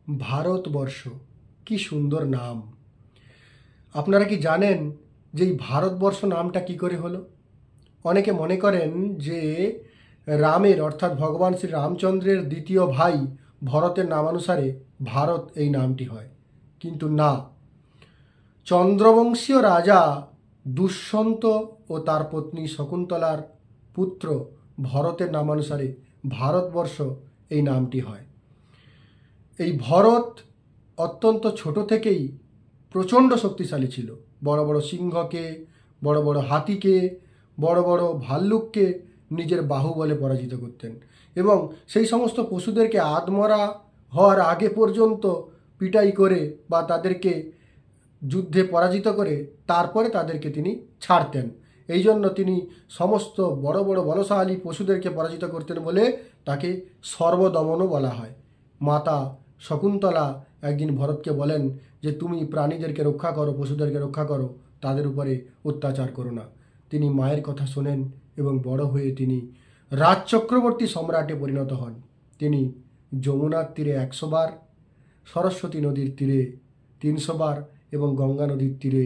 ভারতবর্ষ, কি সুন্দর নাম। আপনারা কি জানেন যে এই ভারতবর্ষ নামটা কি করে হলো? অনেকে মনে করেন যে রামের অর্থাৎ ভগবান শ্রী রামচন্দ্রের দ্বিতীয় ভাই ভরতের নামানুসারে ভারত এই নামটি হয়, কিন্তু না। চন্দ্রবংশীয় রাজা দুষ্যন্ত ও তার পত্নী শকুন্তলার পুত্র ভরতের নামানুসারে ভারতবর্ষ এই নামটি হয়। এই ভরত অত্যন্ত ছোট থেকেই প্রচণ্ড শক্তিশালী ছিল। বড় বড় সিংহকে, বড় বড় হাতিকে, বড় বড় ভাল্লুককে নিজের বাহুবলে পরাজিত করতেন এবং সেই সমস্ত পশুদেরকে আধমরা হওয়ার আগে পর্যন্ত পিটাই করে বা তাদেরকে যুদ্ধে পরাজিত করে তারপরে তাদেরকে তিনি ছাড়তেন। এই জন্য তিনি সমস্ত বড় বড় বলশালী পশুদেরকে পরাজিত করতেন বলে তাকে সর্বদমনও বলা হয়। মাতা শকুন্তলা একদিন ভরতকে বলেন যে তুমি প্রাণীদেরকে রক্ষা করো, পশুদেরকে রক্ষা করো, তাদের উপরে অত্যাচার করো না। তিনি মায়ের কথা শোনেন এবং বড় হয়ে তিনি রাজচক্রবর্তী সম্রাটে পরিণত হন। তিনি যমুনার তীরে 100 বার, সরস্বতী নদীর তীরে 300 বার এবং গঙ্গা নদীর তীরে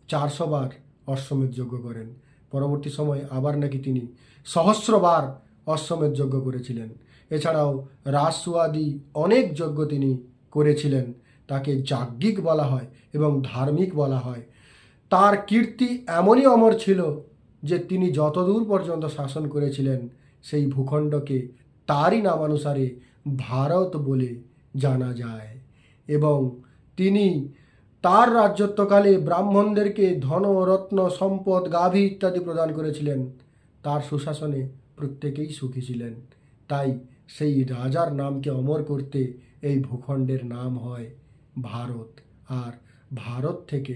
400 বার অশ্বমেধ যজ্ঞ করেন। পরবর্তী সময়ে আবার নাকি তিনি সহস্রবার অশ্বমেধ যজ্ঞ করেছিলেন। এছাড়াও রাজসুয়াদি অনেক যজ্ঞ তিনি করেছিলেন। তাকে যাজ্ঞিক বলা হয় এবং ধার্মিক বলা হয়। তার কীর্তি এমনই অমর ছিল যে তিনি যতদূর পর্যন্ত শাসন করেছিলেন সেই ভূখণ্ডকে তারই নামানুসারে ভারত বলে জানা যায়। এবং তিনি তার রাজত্বকালে ব্রাহ্মণদেরকে ধন, রত্ন, সম্পদ, গাভী ইত্যাদি প্রদান করেছিলেন। তার সুশাসনে প্রত্যেকেই সুখী ছিলেন। তাই সেই রাজার নামকে অমর করতে এই ভূখণ্ডের নাম হয় ভারত, আর ভারত থেকে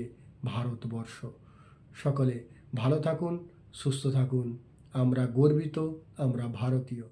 ভারতবর্ষ। সকলে ভালো থাকুন, সুস্থ থাকুন। আমরা গর্বিত, আমরা ভারতীয়।